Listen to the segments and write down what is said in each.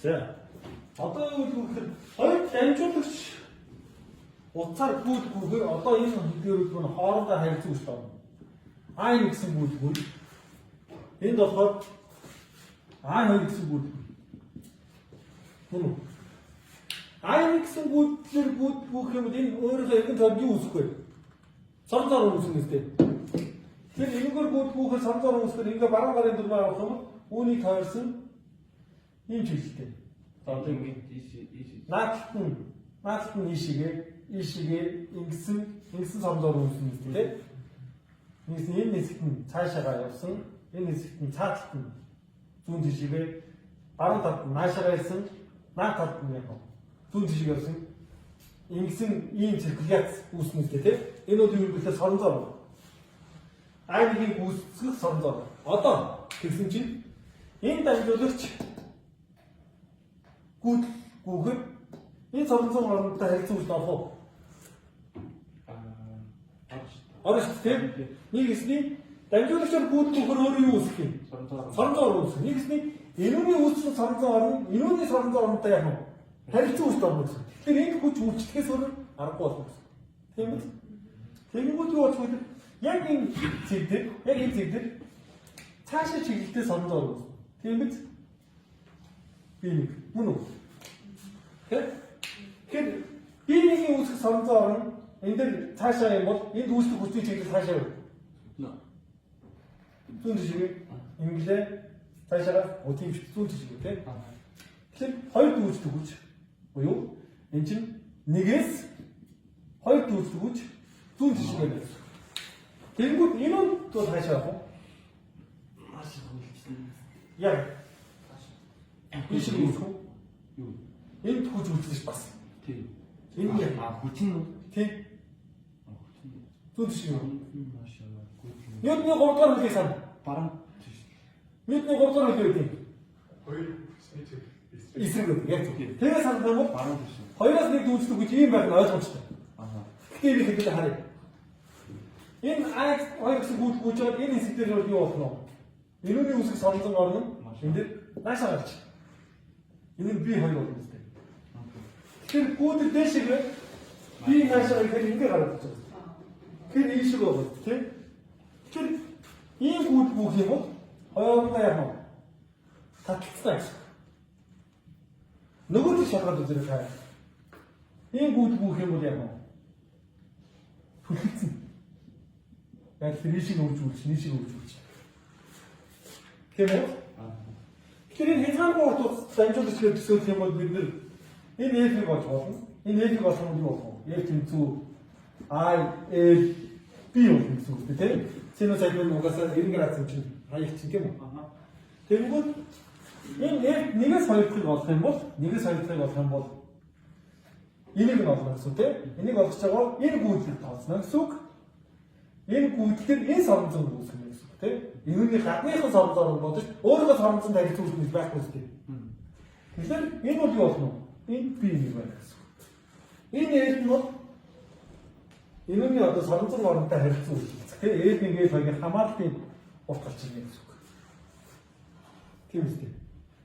За. Одоо юу гэхээр хоёр дамжуулагч утсаар гүйдгүүгээр одоо энэ хөдөлгөөрүүд нь хоорондоо харилцаж байна. А1 гэсэн гүйдгүүр. Энд болохоор А2 гэсэн гүйдгүүр. Мөн үү? А1 гэсэн гүйдгээр гүйдгүүх юм бол энэ өөрийнхөө эргэн тойрон юу үүсэх вэ? Сорнзоор үүснэ үстэй. Тэгэхээр энэгээр гүйдгүүхээр сорнзоор үүсгээр ингээ баруун гарын дурмаа явах юм бол үүнийг тойрсон ийм чиглэлтэй. За одоо ингэ наадталт нь ийшээгээ ингэсэн сорнзоор үүснэ үстэй тийм. Энэ хэсэгт нь цаашаагаа явсан, энэ хэсэгт нь цааталт нь зүүн тишээгээ баруун талд нь наашаагаа ирсэн, наад талд нь яг зүүн тишээгээ явсан. Ингэсэн ийм циркуляц үүснэ үстэй тийм. Энэ бол юу гэхээр соронзоор. А1-ийн үүсгэх соронзоор. Одоо тэгсэн чинь энэ дамжуулагч гүйхэд энэ соронзоор орондоо харилцан үүснэ авах уу? Орос тийм. Нэг хэсний дамжуулагчаар гүйдгүүхээр өөрөө юу үүсэх юм? Соронзоор үүсэх. Нэг хэсний энүүний үүссэн соронзоор орно, энүүний соронзоор оронтой яг нь харилцан үүсэх орно гэсэн. Тэгэхээр энэ хүч үйлчлэхээс өөр аргагүй болно гэсэн. Тийм үү? Тэгэнгүүт юу болох вэ? Яг энэ цэг дээр цаашаа чиглэлтэй соронзоор үүснэ. Тийм үү? Би нэг мөн үү? Тэгэхээр би нэгийн үүсэх соронзоор орно. Энэ дээр цаашаа юм бол энд үүсдэг хүчний чиглэл цаашаа юу? Зүүн тишээ инглээ цаашаа тийм зүүн тишээ тийм. Тэгэхээр хоёр үүсдэг хүч буюу энэ чинь нэгээс хоёр үүсдэг хүч зүүн тишээ байна. Тэгэнгүүт энэ нь тул цаашаа явах уу? Яг энэ шиг үүсэх үү? Юу? Энд хүч үүсдэж бас. Тийм. Энэ яг хүч нь тийм. Зүүн тишээ. Ньютоны 3 дахь хэлхий сан. Баруун тишээ. Ньютоны 3 дахь хэлхий үү? Хоёр эсрэг яг тийм. Тэгээ санах юм бол баруун тишээ. Хоёроос нэг дүүцдэг гэж ийм байх нь ойлгомжтой. Тэгэхээр би хэдэл харъя. Энэ А2 гэсэн гүйж байгаа энэ хэсэг дээр юу болох нь? Энүүний үсэг соронзон орно. Энд дээр наашаа гарч. Энэ нь B2 болно үстэй. Тэгэхээр гүйдэл дэшегээ B наашаа ихээр ингэ гараад ирж байгаа. Тэгэхээр ийм шиг байна тийм. Тэгэхээр ийм гүйд гүйх юм бол хоёроо яг нь таталцсан гэсэн. Нөгөө нь шалгаад үзэрэй хаа. Ийм гүйд гүйх юм бол яг нь түлхэлцэн. Яг тэр шиг үржүүлж, нийшиг үржүүлж. Тийм үү? Тэгэхээр энэ хязгааргүй урт дамжуулагч гэж төсөөлөх юм бол бид нэр энэ F-ийг болж болно. Энэ F-ийг болох нь юу болох вэ? F тэнцүү I L B болох гэсэн үг тийм. Синус альбом угаасаа 90 градус юм чинь хаягч тийм үү? Тэгэнгүүт энэ F нэгээс 2 дахь болох юм бол энийг нь олно гэсэн тийм. Энийг олгож байгаа энэ гүйдлийг тооцно гэсэн үг. Энэ гүйдлээр энэ соронзон үүсгэх юм гэсэн үг тийм. Энэний гадныхан соронзоор бодож өөрөөр соронзонд харилцаж үүсгэх байхгүй шүү дээ. Тэгэхээр энэ бол юу болох нь? Энэ B нэг байна гэсэн үг. Энэ L нь бол энэний одоо соронзон оронтой харилцаж үүсгэх тийм. L1 L2-ийн хамаалтын урт гарч ирнэ гэсэн үг. Тийм үстэй.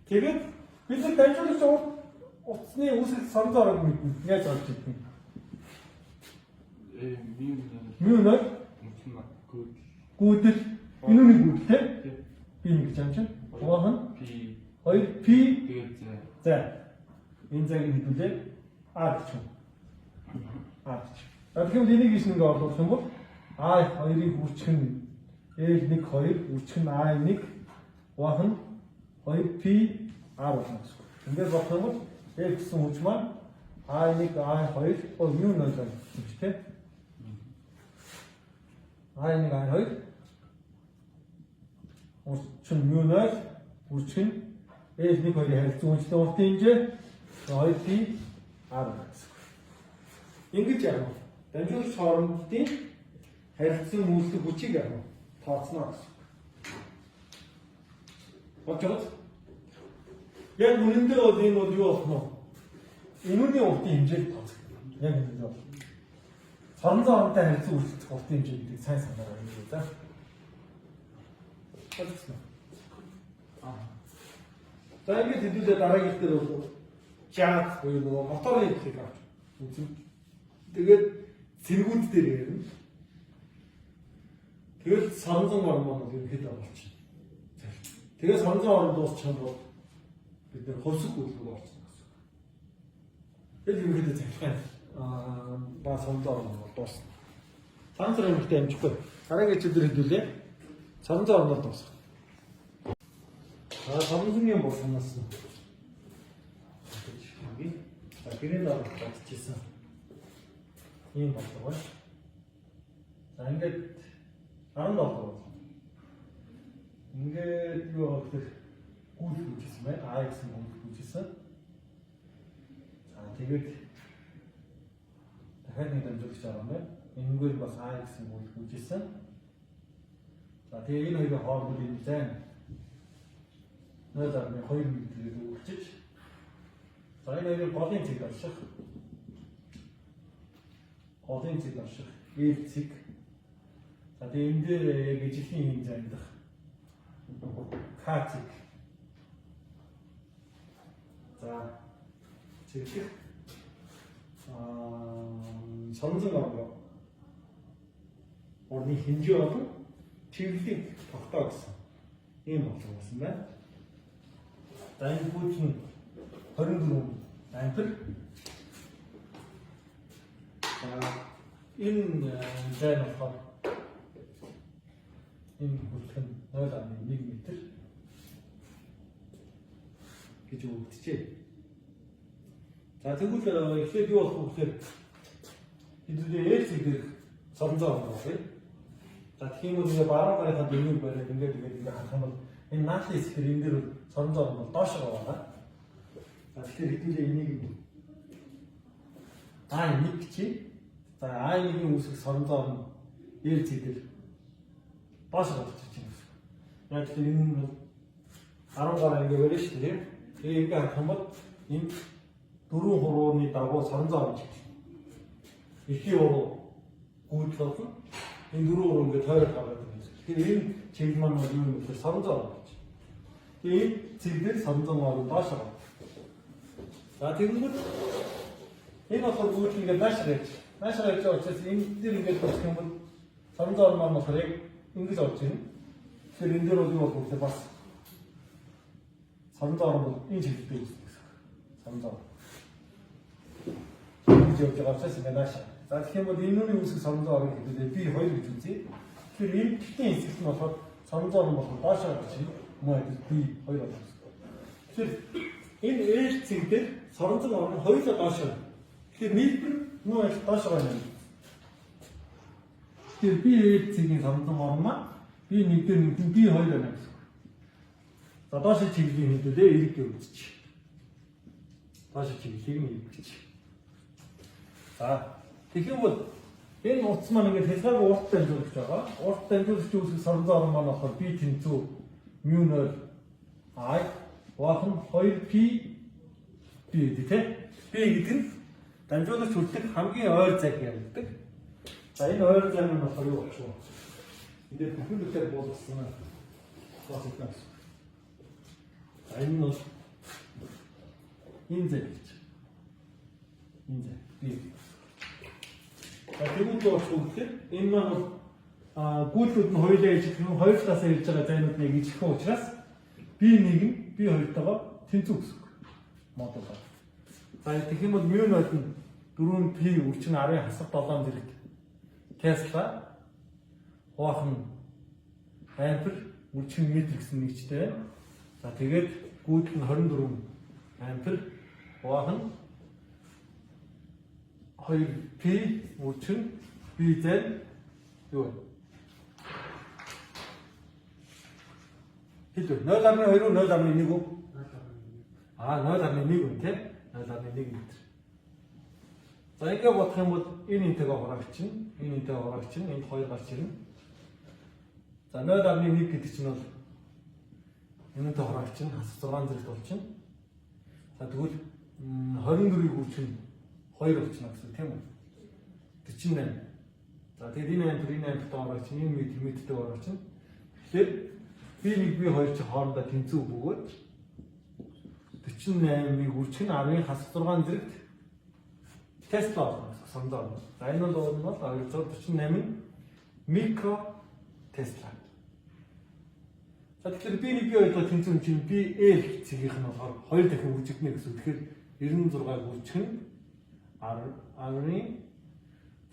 Тэгээд бид нар дамжуулагч утасны үүсгэх соронзон орог мэднэ. Яаж олж идэх юм? Мю гүйдэл энүүний гүйдэл тийм. Би нэг гэж юм чинь. Угаан P 2 P за. Энэ цагийг хэдүүлээ R гэж юм. R гэж. Тэгэхээр энийг ийш нэг оруулах юм бол A2-ийн хүч нь L1 2 хүч нь A1 угаан 2P R болно гэсэн. Ингээд болох юм бол F гэсэн хүч маань A1 A2 бол юу нөл байна юм чи тийм. A1 A2 урчин μ0 урчин L1 2-ийн харилцан үнэтэй уртын хэмжээ 2P R гэсэн. Ингэж яг нь дамжуулагч хоорондын харилцан үүсгэх хүчийг яг нь тооцно гэсэн. Бодож яг үнэндээ бол энэ бол юу болох нь? Энүүний уртын хэмжээг тооцох. Яг энэ бол соронзон оронтой харилцан үүсгэх уртын хэмжээ гэдэг сайн санаарай юм уу за. Бодсон. За ингээд хэдүүлээ дараагийн дээр бол жаад буюу нөгөө моторын хэлхийг авч үзэн. Тэгээд цэргүүд дээр ярина. Тэгээд соронзон орн маань ерөнхийдөө болчихно. Тэгээд соронзон орн дуусчих юм бол бид нэр хувьсах хөдөлгөөр орчихно гэсэн. Тэгээд ерөнхийдөө захиргаан ба соронзон орн бол дуусна. Цаанцар хэмжтэй амжихгүй. Дараагийн хэдүүлээ хэдүүлээ. Соронзон орноор дуусах. Соронзон юм болсноос нь. За гэрээ дор батчихсан. Ийм болов. За ингээд 17 бол. Ингээд юу гэхээр гүйл хүчсэн байна. А гэсэн гүйл хүчсэн. За тэгээд дахиад нэг дамжуулж байгаа юм байна. Энэгээр бас А гэсэн гүйл хүчсэн. За тэгээд энэ хоёрын хооронд юм зайн. Нөөдөр нэг 2 мэдрэлийг өгчиж. За энэ хоёрын голын цэг орших. Голын цэг орших. Ил цэг. За тэгээд энэ дээр яг ижлийн юм зайдах. К цэг. За цэглэх. Соронзон орн. Орны хэмжээ болон чиглэлийг тогтоо гэсэн. Ийм болов гэсэн байна. За энэ бүхэн 24 ампер. За энэ зайн болохоор энэ бүхэн 0.1 м гэж өгдөжээ. За тэгвэл эхлээд юу болох вэ гэхээр хэдүүлээ ээлжиг дэх соронзон орн байна. За тийм үү нэг баруун гарынхаа дөрвийг бариад ингээд харах юм бол энэ наашны хэсгээр энэ дээр соронзон орн бол доош байгаа. За тэгэхээр хэдүүлээ энийг А1 чи. За А1-ийн үүсэх соронзон орн ээлжиг дээр доош болчих юм. Яг тэр энэ бол 10 гараа ингээд барьж шүү дээ. Тэгээ ингээд харах юм бол энэ 4 хурууны дагуу соронзон орн чиг. Ихийн уруу гүйд болно. Энэ 4 уруу ингээд тойрог гараад байна. Тэгэхээр энэ чиг маань юу юм бэ? Соронзон орн гэж. Тэгээ энэ цэглэл соронзон орн доош байгаа. За тэгвэл энэ болохоор гүйд ингээд наашраач. Наашраач учраас энэ дээр ингээд болох юм бол соронзон орн маань болохоор яг ингэж орж ирнэ. Тэгэхээр энэ дээр бол юу болох вэ? Бас соронзон орн бол энэ чиглэлтэй үүсэх гэсэн. Соронзон гэж явж байгаа учраас ингээд наашаа. За тэгэх юм бол энүүний үүсэх соронзон орн гэдэг би 2 гэж үзье. Тэгэхээр энэ битийн хэсэгт нь болохоор соронзон орн болохоор доош гарч ирнэ. Мөн би 2 болно. Тэгэхээр энэ ээлж цэг дээр соронзон орн хоёулаа доош байна. Тэгэхээр нийлбэр мөн доош байгаа юм. Тэгэхээр би ээлж цэгийн соронзон орн маань би нэг дээр нэг би 2 байна гэсэн. За доош чиглэлийн хэдүүлээ эрэг гэж үзчих. Доош чиглэлийг нь эрэг гэж. За тэгэх юм бол энэ утас маань ингээд хязгааргүй урт дамжуулагч байгаа. Урт дамжуулагч үүсэх соронзон орн маань болохоор би тэнцүү μ0 I бахан 2p b гэдэг тийм. B гэдэг нь дамжуулагч хүртэх хамгийн ойр зайг ярьдаг. За энэ ойр зай нь болохоор юу болчих вэ? Энд бүхэлдээ буулгасан бас их байна. За энэ нь энэ зай гэж. Энэ зай B. За тэгвэл юу болох вэ гэхээр энэ маань гүйлүүд нь хоёулаа ижих юм хоёр талаас ирж байгаа зайнууд нэг ижих учраас B1 нь B2-тойгоо тэнцүү гэсэн үг. Модул байна. За тэгэх юм бол μ0 нь 4p үрчин 10-ын хасах 7 зэрэг Tesla хоохон ампер үрчин метр гэсэн нэгжтэй байна. За тэгээд гүйдэл нь 24 ампер хоохон 2p үрчин B зэн юу вэ? Хэдүү 0.2 0.1 үү? 0.1 үү тийм 0.1 м. За ингээд бодох юм бол энэ энтэйгээ хураагчин, энэ энтэйгээ хураагчин, энд 2 гарч ирнэ. За 0.1 гэдэг чинь бол энэтэй хураагчин хас 6 зэрэгт болчихно. За тэгвэл 24-ийг үүсгэн 2 болчихно гэсэн тийм үү? 48. За тэгээд энэ ампертай хураагчин, энэ метртэй хураагчин. Тэгэхээр B1 B2 чи хоорондоо тэнцүү бөгөөд 48-ыг үржих нь 10-ын хасах 6 зэрэгт Тесла болно. Сондоо. За энэ бол 248-ын микро Тесла. За тэгэхээр B1 B2-ыг тэнцвэр чинь BL цэгийнх нь болохоор 2 дахин үржигдэнэ гэсэн. Тэгэхээр 96-ыг үржих нь 10-ын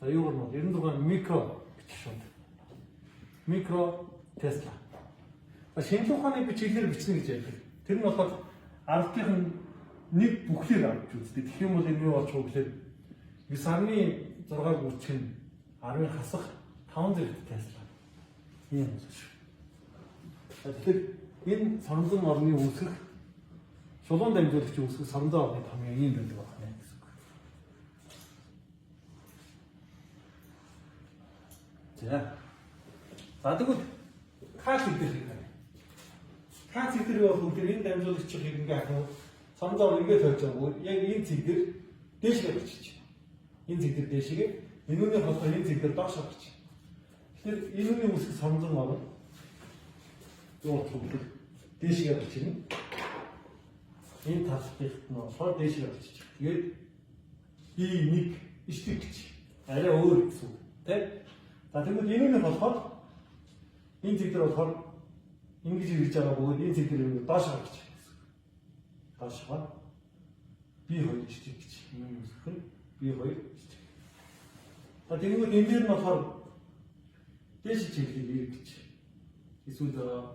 за юу гэнэ 96 микро гэж шууд. Микро Тесла. За шинжлэх ухааны бичиглэлээр бичнэ гэж ярьдаг. Тэр нь болохоор ардын нэг бүхлээр авч үздэг. Тэгэх юм бол энэ юу болчих вэ гэхээр 9.6-ыг үржих нь 10-ын хасах 5 зэрэгт Тесла. Ийм шүү. Тэгэхээр энэ соромжон орны үүсгэх шулуун дамжуулагч үүсгэх соромжон орны томьёо ийм байдаг байна гэсэн үг. За тэгвэл кац гэдэг юм байна. Кац гэдэг нь бол үнээр энэ дамжуулагчийг ингээ ахын соромжон ор ингээ тойрч байгаа. Яг энэ цэг дээр дээшгээ бичиж байна. Энэ цэг дээр дээшгээ энүүний холбоо энэ цэг дээр доош харж байна. Тэгэхээр энүүний үүсгэх соромжон ор юу гэвэл дээшгээ бичнэ. Энэ талбарт нь болохоор дээшгээ бичиж. Тэгээд B1 ишдэг гэж. Арай өөр гэсэн үг тийм. За тэгвэл энүүний болохоор энэ зэг дээр болохоор ингэж ирж байгаа бөгөөд энэ зэг дээр доош гарч байгаа гэсэн. Доош гоо B2 ишдэг гэж. Энэ үсэх нь B2 ишдэг. За тэгвэл энэ дээр нь болохоор дээш чиглэлийг гэж. Эсвэл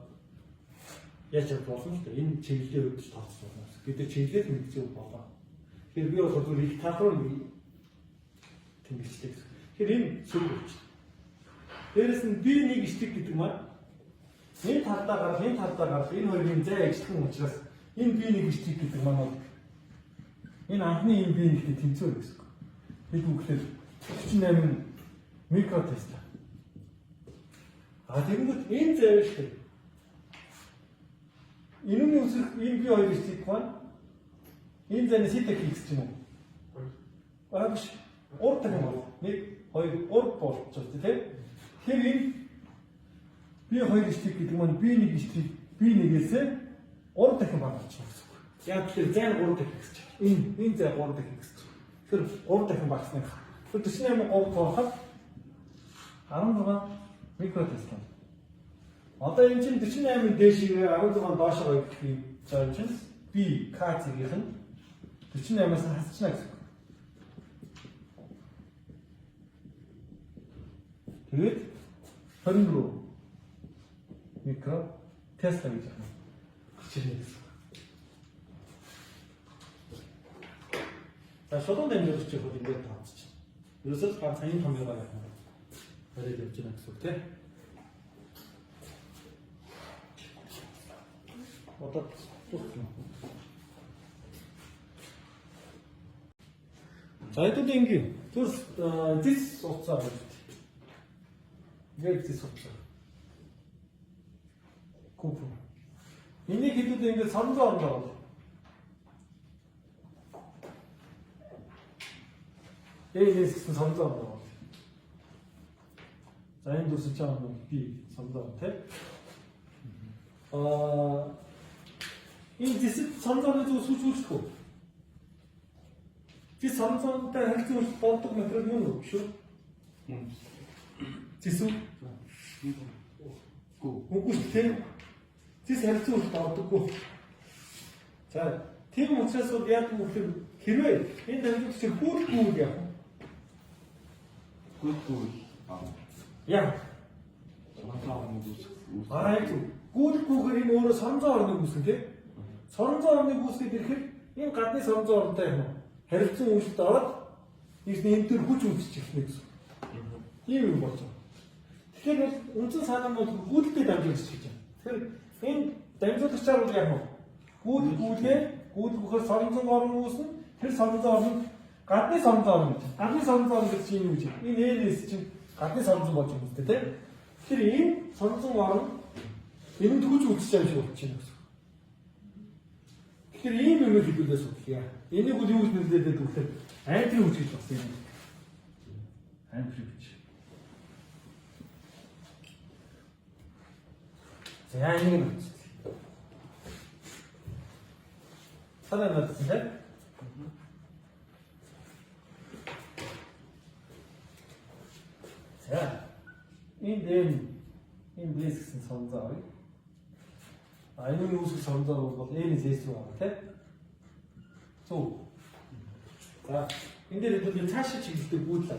яаж болно шүү дээ. Энэ чиглэлээр өгч тооцох болно. Гэдэг чиглэлээр мэдчих болоо. Тэгэхээр би бол зөвхөн их талруу тэмдэглэдэг. Тэгэхээр энэ сүр өгч. Дээрээс нь B1 ишдэг гэдэг маань энэ талдаа гарах, энэ энэ хоёрын зай ажиллах учраас энэ B1 ишдэг гэдэг маань бол энэ анхны энэ B1-тэй тэнцвэр гэсэн. Бид үгээр 48 микро Тесла. Тэгэнгүүт энэ зай биш үү? Энүүний үсрэх энэ B2 ишдэг маань энэ зайны ситэх X ч юм уу? Биш. Урд тань бол 1 2 3 болчихсон тийм. Тэгэхээр энэ B2 ишдэг гэдэг маань B1 ишдэг B1-ээс 3 дахин багасчих гэсэн үг. Яг тэгэхээр зай 3 дахин гэсэн чинь. Энэ зай 3 дахин гэсэн чинь. Тэгэхээр 3 дахин багасных. Тэгэхээр 48 3 тооход 16 микро Тесла. Одоо энэ чинь 48-ын дээшээ 16 доошоо гэх юм чинь B K цэгийнх нь 48-аас хасчихна гэсэн. Тэгээд 24 микро Тесла гэж байна. Хичээлээ гэсэн. За шулуун дамжуулагч хөл ингээд тооцчих. Ерөөсөө ганц саяны томьёогоо явах юм. Барайд явж байна гэсэн үг тийм. Одоо тусна. За хэдүүд ингийн зүрс зис уцаа гэж. Яг зис уцаа. Купу. Энийг хэдүүд ингээд соромжон орноо.Ээс гэсэн соромжон орноо. За энэ дүрсэж байгаа нь би соромжон тийм. Энэ зэсэд соромжонны зүг сүүжүүлэх үү? Зэс соромжонтой харилцуулах болдог материал юу вэ шүү? Зэсүү? Үгүй тийм. Зэс харилцуулах болдоггүй. За тийм учраас бол яг үгээр хэрвээ энэ дамжуулагч хүүрдгүү яах вэ? Хүүрдгүү. Яа. Гүйлгүүгээр энэ өөрөө соромжон орныг үүсгэн тийм. Соромжон орныг үүсгээд ирэхэд энэ гадны соромжон оронтой юм. Харилцан үйлдэлд ороод энэ төр хүч үүсчих эхэлнэ гэсэн. Ийм юм болж байгаа. Тэгэхээр бол үндсэн санаа нь бол гүйлтэй дамжуулагч гэж байна. Тэгэхээр энэ дамжуулагчаар бол яг нь гүйлгүүхээр соромжон орн үүснэ. Тэр соромжон орн гадны соромжон орн гэж. Гадны соромжон орн гэж юм гэж. Энэ ээлээс чинь гадны соромжон болж байгаа юм тест тийм. Тэгэхээр энэ соромжон орн энэнд хүч үүсэж байгаа юм шиг болчихно гэсэн. Тэгэхээр ийм юм хэлүүлээс үгхийа. Энийг бол юу гэж нэрлэдэг вэ гэхээр антри хүч гэж байна юм. Антри хүч. За энийг 살아났을 때. 자, 이는 인데스는 선자의 아이는 우수 선자로 A는 제수와 같아. 또, 자, 인데를 또 사실 지킬 때 못다.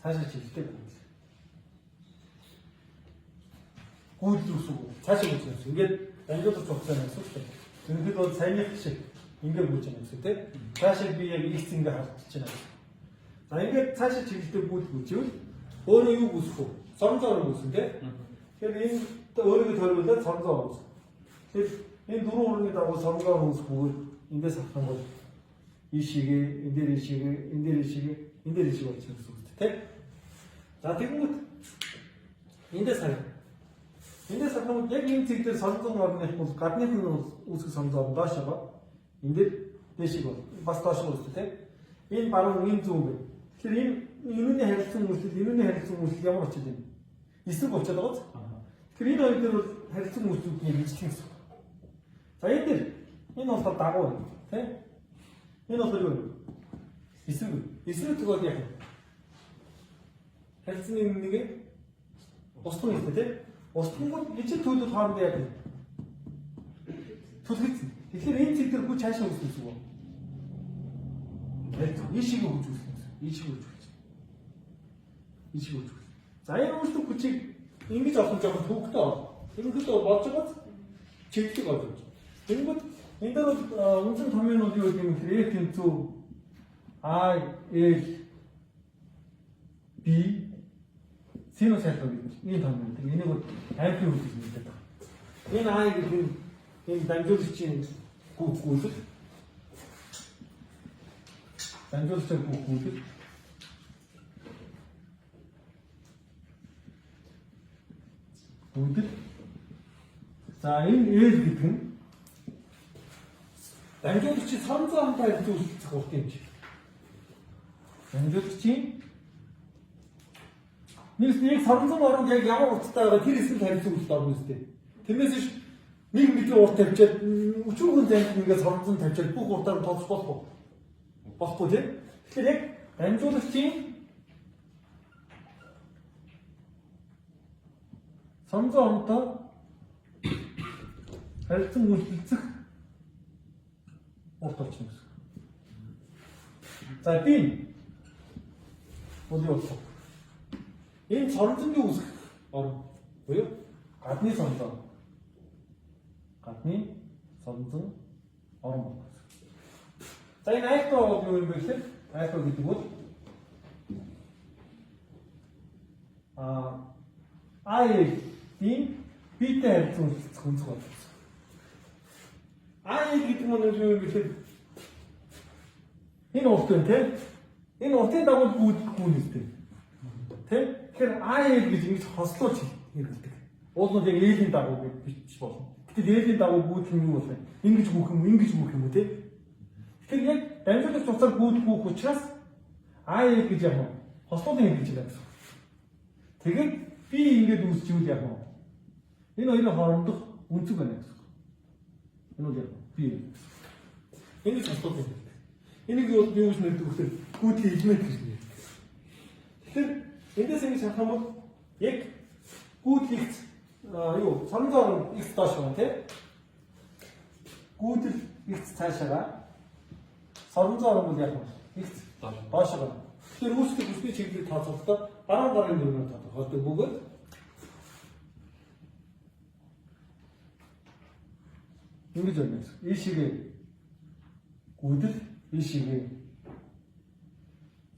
사실 지킬 때 못. 구도 쓰고 사실 못 쓰고 이게 이것도 적잖아요. 속대. 그래도 삶의식 인격 못 지냈을 때 사실 비에 익스인가 하잖아요. 자, 이게 사실 지킬 때 못죠. 어느 이유 무수고 점자를 무슨데? 그래서 어느 게 더러운데 점자가 무수. 이 누르오는 게 다고 점자가 무수고 인데 sak한 거죠. 이 시기, 인데리 시기, 인데리 시기, 인데리 시기가 지금 때. 자, 지금 인데 살. 인데 sakın tek intikte sandım var ne bu katnenin usu sandım başa indir deşik var baştaşı olsun in param in tuğbe kirin inune hersin musul inune hersin musul yamar çedin isim boçta da kirin oydur hersin musul ki biçtiniz sayıdır in olsa tago te in oturuyor isim tuğba diye hersin inige ostun istedi Остон гол ичил төлөв хооронд яг төлөвсөн. Тэгэхээр энэ цэг дээр хүч цаашаа үүснэ гэсэн үг. Ийшийг өгч үүснэ. Ийшийг өгч үүснэ. Ийшийг өгч үүснэ. За энэ өөртөө хүчийг ингэж авах нь жоохон төвөгтэй байна. Ерөнхийдөө болж байгаад чиглэлийг олж байна. Тэгэнгүүт энэ дээр үнэн томьёонууд юу гэдэг юм хэрэг тэнцүү I L B Синус хайртай гэдэг энэ томьёон. Энийг амплиуд гэж нэрлэдэг. Энэ I гэдэг энэ дамжуулагчийн хүүхдүүд дамжуулагчийн хүүхдүүд за энэ L гэдэг нь дамжуулагчийн сонцоо хамтаа зүйлсэх урт юм чи. Дамжуулагчийн нэг соронзон оронд яг ямар урттай байгаа тэр хэсэг тавьсан үст орно үстэй. Тэрнээс ш нэг мэдээ урт тавьчаад өчүүхэн зайд ингээд соронзон тавьчаад бүх уртаар нь тоглох болохгүй. Болохгүй тийм. Тэгэхээр яг дамжуулагчийн соронзон оронтой харилцан үйлчлэх урт орчин гэсэн. За тийм. Үгүй болох. Энэ соронзонгийн үүсэх орн буюу гадны соронзон. Гадны соронзон орн байна. За энэ айто юу юм бэ гэхээр айто гэдэг бол I-ийн Б-тэй харьцан үлдэх үнцэг байна. I гэдэг нь юу юм бэ гэхээр энэ урт байна тийм. Энэ уртын дагуу гүйнэстэй. Тийм. Тэгэхээр I гэж ингэж хослуулж хэрэглэдэг. Уулууд яг L-ийн дагуу гэж бич болно. Гэтэл L-ийн дагуу гүйдэх нь юу вэ? Ингэж гүйх юм уу, ингэж гүйх юм уу тийм. Тэгэхээр яг дамжуулагч уцаар гүйдэх учраас I гэж яг хослуулын ингэж байгаа гэсэн. Тэгээд B ингэж үүсчихвэл яг энэ хоёрын хоорондох үнцэг байна гэсэн. Энэ бол яг B. Ингэж хослуулын. Энийг юу гэж нэрдэг вэ? Гүйдлийн элемент гэж нэрдэг. Тэгэхээр эндээс ингэж харах юм бол яг гүйдэл юу соронзон X доош байна тийм. Гүйдэл X цаашаага соронзон бол яг X доош байна. Тэгэхээр үүсгэх бүсний чиглэлийг тооцохдоо баруун гарын дөрвөөр тодорхойлдог бөгөөд ингэж байна гэсэн. И шигээ гүйдэл И шигээ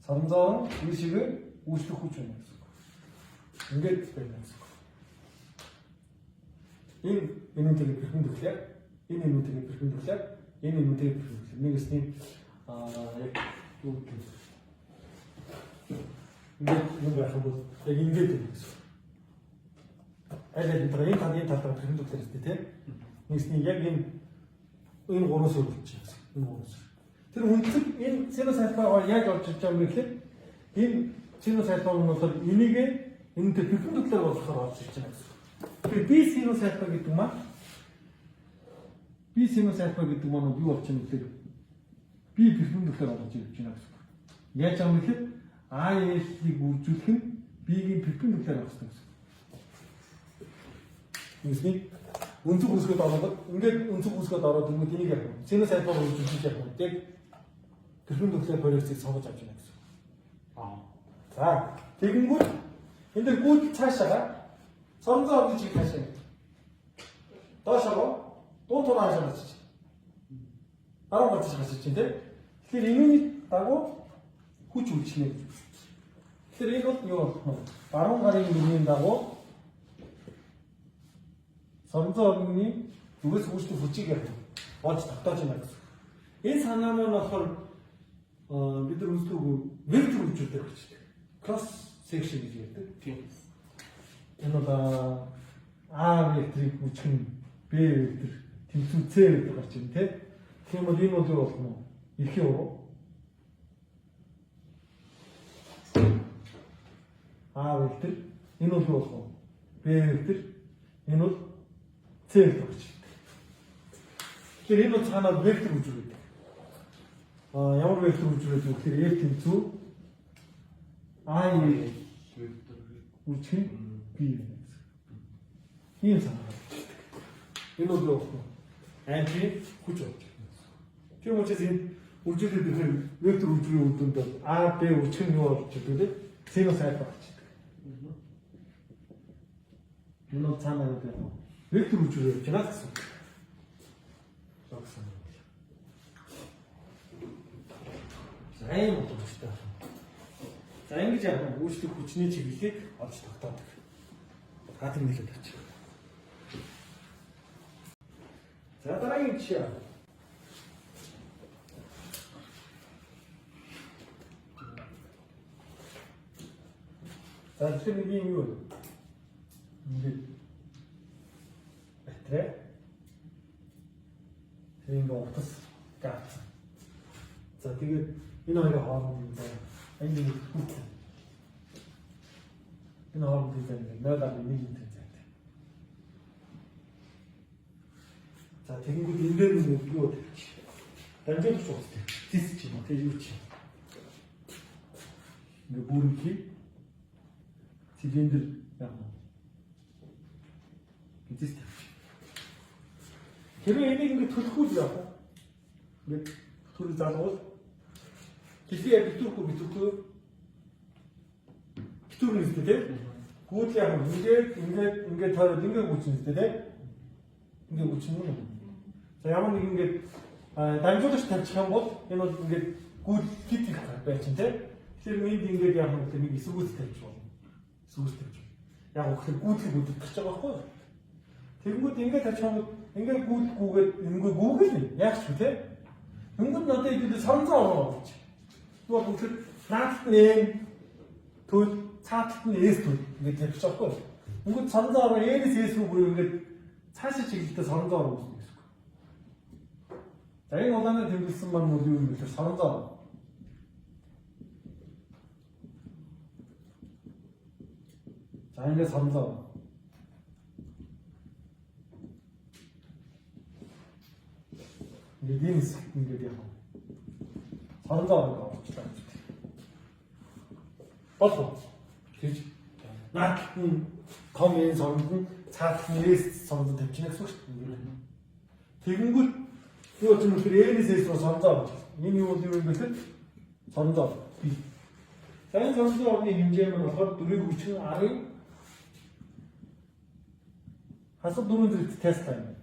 соронзон И шигээ үүсгэх хүч байна гэсэн. Ингээд байна гэсэн. Энэ энүүтэйг перпендикуляр, энэ энүүтэйг перпендикуляр, энэ энүүтэйг перпендикуляр. Нэгэсний яг юу гэх юм. Ингээд юм байх юм бол яг ингээд байна гэсэн. Аль энэ энэ талаар перпендикуляр гэдэг тийм. Нэгэсний яг энэ гураас өрөвч гэсэн. Энэ гураас. Тэр үнэхээр энэ синус альфагаа яг олж ирж байгаа юм гэхэл энэ синус альфаг нь бол энийг энэтэй перпендикуляр болохоор олж ирж байгаа гэсэн. Тэгэхээр B синус альфа гэдэг маань B синус альфа гэдэг маань юу болж байгаа гэхээр B перпендикулар болж ирж байна гэсэн. Яаж юм гэхээр AL-ийг үржүүлэх нь B-ийн перпендикулар байх гэсэн. Ингэсний өнцөг үсгэд ороод ингээд өнцөг үсгэд ороод ингээд энийг яг синус альфа үржүүлж яг яг перпендикулар проекцийг сонгож авч байна гэсэн. За тэгэнгүүт энэ дээр гүйт цаашаа соронзоо орж ирэх хаашаа. Доошоо дунд тунаа хаашаа очиж. Баруун гарч хасаж чинь тийм. Тэгэхээр энэний дагуу хүч үйлчлэнэ. Тэгэхээр энэ бол юу болох вэ? Баруун гарын нэрийн дагуу соронзоо орны зүгээс хүчтэй хүчийг яг болж тогтоож байна гэсэн. Энэ санаа маань болохоор бид нар үздэг вектор хүчтэй хүчтэй. Cross section гэж ярьдаг. Тийм. Энэ бол А векторын хүч нь Б вектор тэмцүү С вектор гарч ирнэ тийм. Тийм бол энэ бол юу болох нь? Ихийн уруу. А вектор энэ бол юу болох вэ? Б вектор энэ бол С вектор гарч ирнэ. Тэгэхээр энэ бол цаанаа вектор үзүүлдэг. Ямар вектор үзүүлдэг вэ гэхээр F тэмцүү А вектор үчиг B гэсэн. Ийм санаа. Энэ бол юу вэ? Анти хүч болж байна. Тийм учраас энэ үржүүлэлт гэхээр вектор үржлийн үдэнд А, Б үчиг нь юу болж байгаа вэ? Синус альфа болж байгаа. Энэ бол цаанаа юу вэ? Вектор үржүүлэлт гэж байна гэсэн. За ийм утгатай. За ингэж яах вэ? Үйлчлэх хүчний чиглэлийг олж тогтоодог. Хатар нэлээд авч. За дараагийн жишээ. За тэгэхээр нэг юм юу вэ? Ингээд батарей. Тэгээд утас газ. За тэгээд энэ хоёрын хооронд энэ нэг хүч. Энэ хооронд энэ 0.1 м зайтай. За тэгэнгүүт энэ дээр нэг юу вэ? Дамжуулах уустай. Тис ч юм уу тэг юу ч. Ингээ бүрэнхий цилиндр яах вэ? Гизээс тавьчих. Хэрвээ энийг ингээ төлөхүүл яах вэ? Ингээ төлөв залгуул. Тэсээ битүүргүй битүүр нэстэй тийм. Гүйт яг ингээд тойроод ингээд гүйцэнтэй тийм. Ингээд гүйцэн юм. За ямар нэг ингээд дамжуулагч тавьчих юм бол энэ бол ингээд гүйт хит их байж чинь тийм. Тэгэхээр энд ингээд яг нэг эсвүүц тавьчих болно. Эсвүүц тавьчих. Яг өгөх гүйтлэг үүдэх гэж байгаа байхгүй юу? Тэгэнгүүт ингээд тавьчих юм бол ингээд гүйтгэгүйгээд ингээд гүүгэл яг ч тийм. Тэнгүүд надад ихэд соронзоо ороо гэж. Тэгвэл бүгд наадт нь төл цааталт нь S төл ингэж тавьчих жоохгүй. Тэнгүүд соронзоо ороо N-с S рүү бүр ингээд цаашаа чиглэлдээ соронзоо ороо үүснэ гэсэн. За энэ улаанаар тэмдэглэсэн маань юу юм бэ гэхээр соронзоо ороо. За ингээд соронзоо ороо. Эдийн засгт ингээд яах вэ? Соронзоо ороо болчихлоо. Болох. Тэгж наадт нь том энэ соронд нь цааталт нь S соронд тавьчихна гэсэн үг шүү дээ. Тэгэнгүүт юу ч юм хэрэг N-с S руу соронзоо орж. Энэ юу юм бэ гэхээр соронзоо B. За энэ соронзоо орны хэмжээ нь болохоор 4.40 арын хасаг 4 зэрэг тест байна.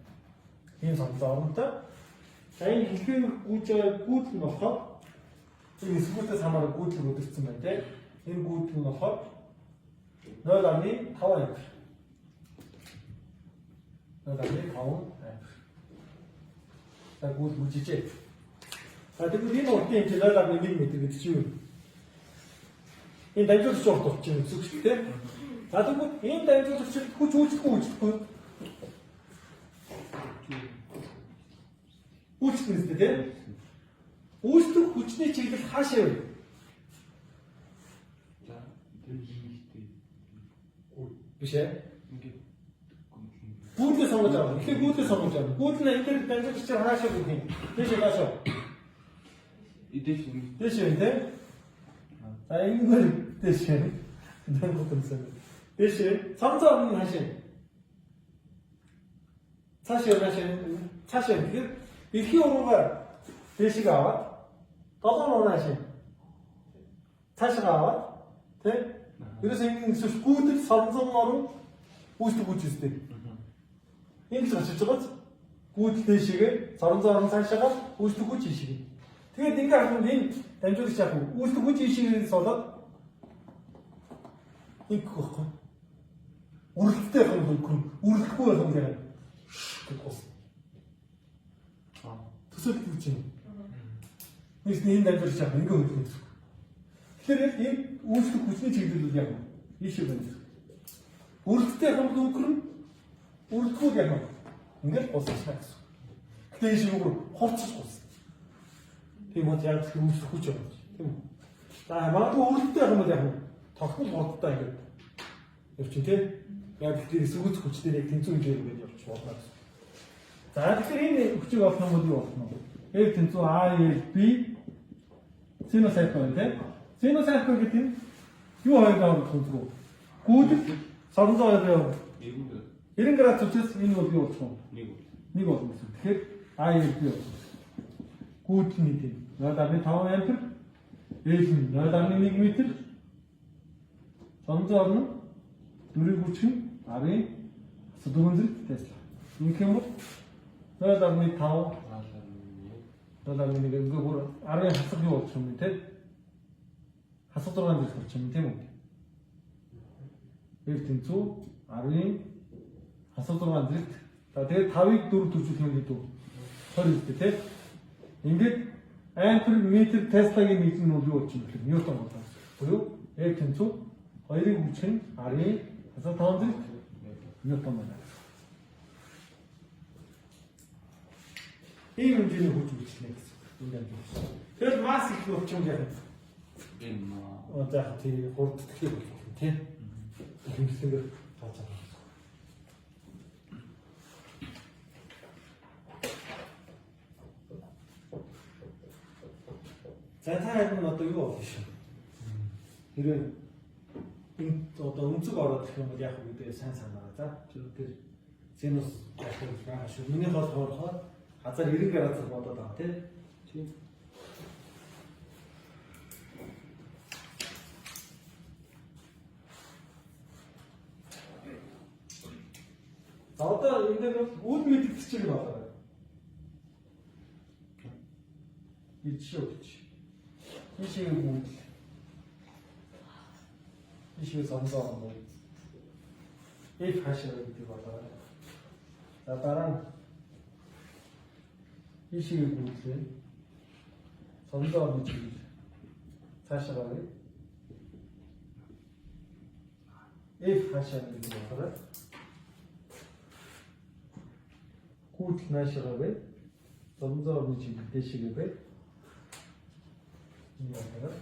Энэ соронзоо оронтой. За энэ хэлхээ гүйтэл нь болохоор энэ эсвүүтээс хамааран гүйтэл өдөрцөн байна тийм. Энэ гүйтэл нь болохоор 0.5 ампер. 0.5 ампер. За гүйтэл үжижээ. За тэгвэл энэ уртын хэмжээ 0.1 м гэдэг чинь юу? Энэ дамжуулагч урт болчих юм зүг шүү дээ. За тэгвэл энэ дамжуулагч хүч үүсэхгүй. Үүсгэх нь тийм. Үүсгэх хүчний чиглэл хаашаа вэ? За тэр юмхтэй. Биш ээ. Ингээд 구우대 성거잖아. 이게 구우대 성거잖아. 구우대는 이렇게 벤저기처럼 하나씩 이렇게. 대신 가셔. 이 대신 대신인데? 자, 이걸 대신. 그다음 것도 있어요. 대신. 삼성 하신. 사실 하신. 사실, 이 히어로가 대시가 와. 떠도는 하신. 사시가 와. 네? 그래서 이 구우대 삼성으로 오시도 못 있을 때. 인기가 실적은 구우대 대시게 사람 사시가 오시도 못 지시게. 되게 네가 하면 닌 왼쪽에 시작하고 오시도 못 지시서다. 이거 우리 때 하는 거 우리 그거 하는 게 그 코스. 두서 붙지. 그래서 닌 왼쪽에 시작하는 이거 어떻게 했어? 그래 이 오시도 붙이 지들도 하고 이 시간에 우리 때 하는 거 그런 우리 그거 하는 이게 코스 시작했어. 그때 이 식으로 허치 코스. 이모한테 약 음식 붙여. 나 아마도 우리 때 하는 거야. 다 그거 먹었다 이거. 역시인데 야 그들이 쓰고 고치들이 등쪽이 되는 거죠. 좋았다. 자, 특별히 국제가 어떤 것도 없어. 이 등쪽 A, B, 시노사이클 건데 시노사이클 같은 요하이가 컨트롤. 코드 삼자야 돼요. 미국은 이런 거라 좋겠어. 이거 어디 없어. 미국 이거 어디 있어. 그 A, B 없어. 코드 밑에. 나다음에 다음 enter. 예순 나다음에 밑에. 삼자는 누리 붙인 아래 수동들 됐어. 이렇게 뭐 나다음에 다음 나다음에 이거 뭐 아래 하석이 없어 밑에 하석 들어간 데서 붙이면 되면 이렇게 또 아래 하석 들어간 데 다 대 다윗 도로 도주되는 또 허리 밑에 이게 enter 밑에 테스트하기 밑에 놓기 없지 이었던 거다. 그리고 이렇게 또 어디 붙인 아래 하석 다운들 이었던 거다. 이 문제는 호주 붙이겠어. 그래서 마스크 그 opciones 자, 뒤에 호르트 특히 이렇게 이렇게 생각 다 잡아. 자, 타입은 어떤 이거 없으셔. 이런 어떤 음수가 어떻게 하면 약간 이때 생산하자. 그 제노스 약간 하시고 눈에 가서 아까 이런 거라서 뭐다 나한테 지금 나왔다 근데 옷 밑에 특징이 나왔잖아요. 위치 어디지? 이 시계 뭐? 이 시계 점수하는 거. 이 가시가 밑에 봤잖아요. 자, 다른 이 시계 뭐지? 점수하는 위치. 다시 가래. 이 가시가 밑에 봤잖아요. gut naşrabe zamzam için deşirebe yapar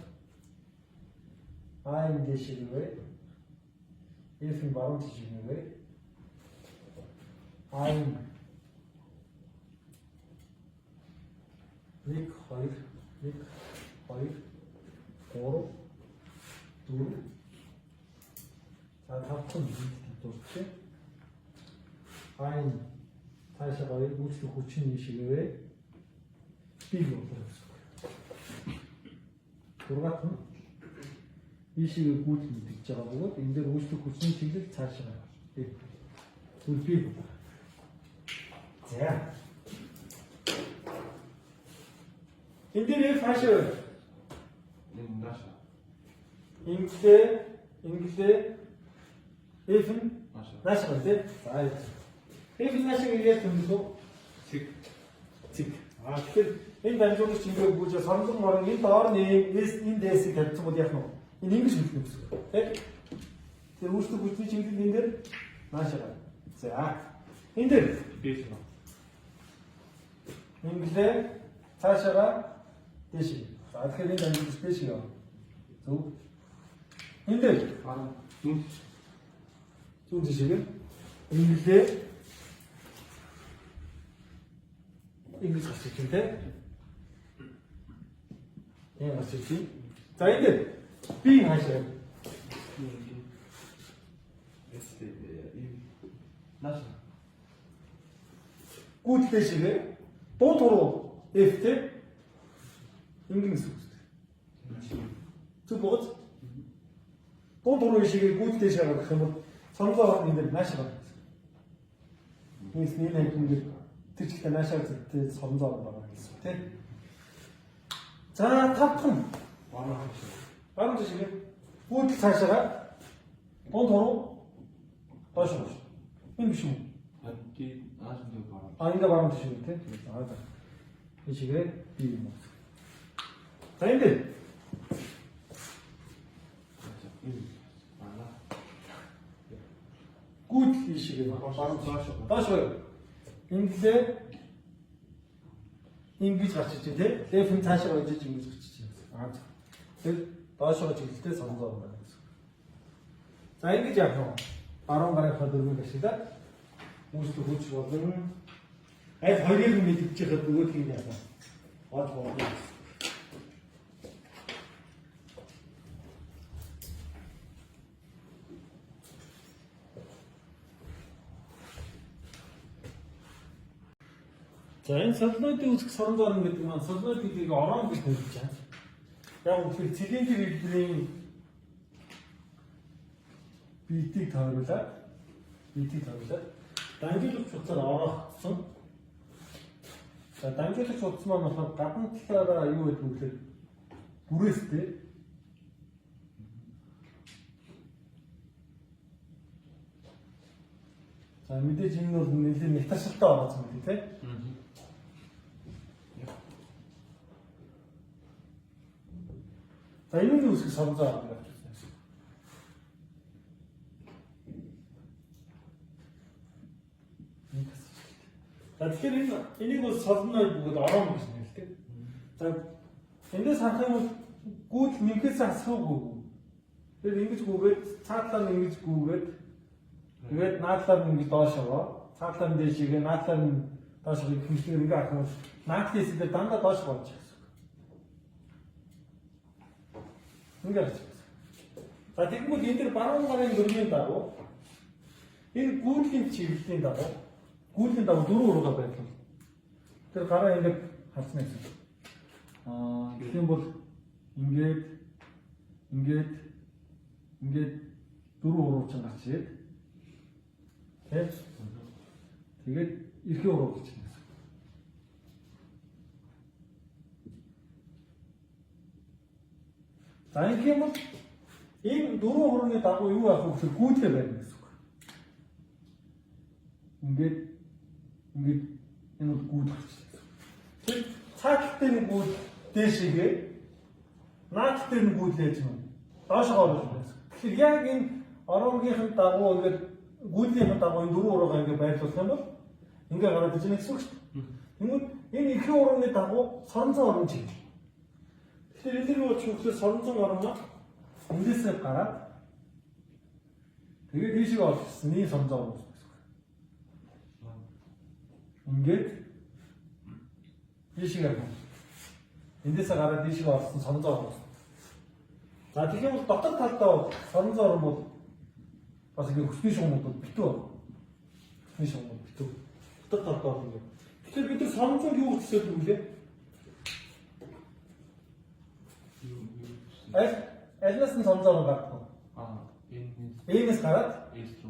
aynı deşirebe ifin bağım deşirebe aynı lik hayır doğru dur zaten dostça aynı 다시 가요. 우측 고친 이식에 비교 들어갔어요. 돌아갔구나. 이식을 고친 뒷자가 보고 인제 우측 고친 이식을 다시 가요. 둘 비교. 자, 인데를 다시 나샤 인기대 F'in 나샤 나시가 돼. 자, F'in 나시가 이게 점수 직. 아, इन बैंकों की चीजों को जो समझो मगर इन तार ने इन देश से कहते हैं मुझे अपनो इन इंग्लिश में कुछ है फिर उसको कुछ नहीं चीज़ इंदर ना चला से इंदर 베이스나 इंग्लिश 사샤가 대시 아트케린 단지 스페이시가 또 인들 아는 좀 지시게 인글리시 ингэж гарч ирж байна те. Ийм гарч ирж байна. За энэ би хаашаа. Наша. Гүйтлээ шигээ дуу туруу F те. Ингэн гэсэн үг. Зүг бод. Дуу туруу шигээ гүйтлээ шигээ гэх юм бол сонголоо орно ингээд наашаа гарна. Нийс нэг ингээд тэр чихтэй наашаа зэрэг сонголоо орно байгаа гэсэн үг те. За тавхан. Баруун шигээ гүйтэл цаашаа дуу туруу доош нь. Энэ биш юм. Адти аажмдаг байна. Анга баруун тийш үү те. За за. Энэ шигээ би юм. За энэ гүйт шигээ баруун доош уу. Инглээ ингэж гарч ичээ те. F-ын цаашаа ойж ингэж гарч ичээ. Аа. Тэр доошоо чиглэлтэй сонголоо байна гэсэн. За ингэж яах вэ? Баруун гарынхаа дөрвийг ашиглаад үүсэлт хүч болон аль хоёрыг нь мэдчихэхэд нөгөөдгийг яах вэ? Олж болно. За энэ солиноидын үүсэх соронзоор гэдэг маань солиноид гэдгийг орон гэж хэлж байна. Яг үгээр цилиндр хэлбэрийн битийг тойруулаад дамжуулагч утсаар ороогдсон. За дамжуулагч утас маань болохоор гадна талаараа юу гэдэг вэ гэхээр бүрээстэй. За мэдээж энэ бол нэлээд металшилтай орооцсон юм тий. За энэ нь үүсгэх соронзоо авах гэж байна. За тэгэхээр энийг бол солоноид бүгд орон гэж нэрэлдэг. За эндээс харах юм бол гүйт минхээс асуугүй. Тэр ингэж гүгээд цаатлаа нь ингэж гүгээд тэгээд наадлаар нь ингэж доош аваа. Цаатлаа нь дээшгээ наадлаар нь доош авах хэмжлэг ингэ харах юм бол наадлаас дээр дандаа доош болж байгаа. Ингээд. За тэгвэл энэ дэр баруун гарын дөрвийн дагуу энэ гүйтгэлийн чиглэлийн дагуу дөрөв ургаа байлгүй. Тэр гараа ингээд харсан юм. Гэх юм бол ингээд дөрөв урууч гарч ирээд тэгээд эрхээ урууч чинь. За энэ юм бол энэ дөрвөн хурууны дагуу юу авах вэ гэхээр гүйтлээ байна гэсэн үг. Ингээд энэ бол гүйт гарчихсан. Тэр цааталтай нэг гүйт дээшгээ наадтай нэг гүйт лээж юм. Доошоо оруулах гэсэн. Тэгэхээр яг энэ ороогийн дагуу ингээд гүйтлийн дагуу энэ дөрвөн хуруугаа ингээд байрлуулах юм бол ингээд гараад ижнэ гэсэн үг шүү дээ. Тэгмээд энэ эрхэн хурууны дагуу соронзон орон чиг. Тэгэхээр энэ нь учраас соронзон орно эндээсээ гараад тэгээд ийшээ олсон ийм соронзон орно гэсэн үг. Ингээд ийшээ гарна. Эндээсээ гараад ийшээ олсон соронзон орно. За тэгэхээр бол дотор талдаа соронзон орно бол бас ингэ хүчний шугамууд битүү. Хүчний шугамууд битүү. Дотор талдаа бол ингэ. Тэгэхээр бид нар соронзон юу гэсэн үг вэ? Альнаас нь сонзоор гардаг. Энэс гараад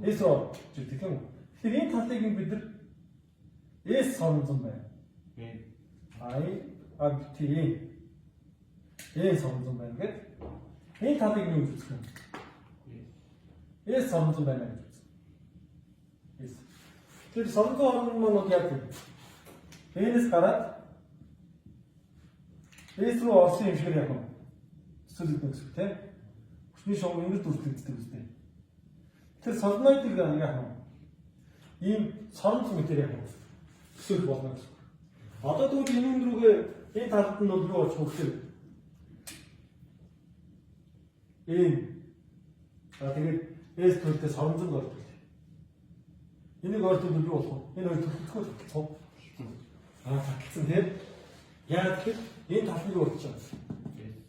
эс руу жигдэх юм. Тэгэхээр энэ талыг бид нар эс сонзон байна. Эс сонзон байна гэдэг. Энэ талыг нь үзэх юм. Эс сонзон байна гэж үзсэн. Эс. Тэр сонзон орнууд яг юм. Энэс гараад эс рүү орсон юм шиг яг юм. Сүлд нэгсв те. Хүчний шугам ингэж дүрслэгддэг үстэй. Тэр солиноидыг яг юм. Ийм соронц мэтэр яг юм. Сүлд болно гэсэн. Одоо тэгвэл энэ өндрүүгээ энэ талд нь бол юу болж хөгжих. Тэгээд эс төрөлтэй соронзон ордог. Энийг ордог нь юу болох вэ? Энэ хоёр төрөлтгөө цог. Таталцсан тийм. Яагаад гэвэл энэ талыг урьдч байгаа.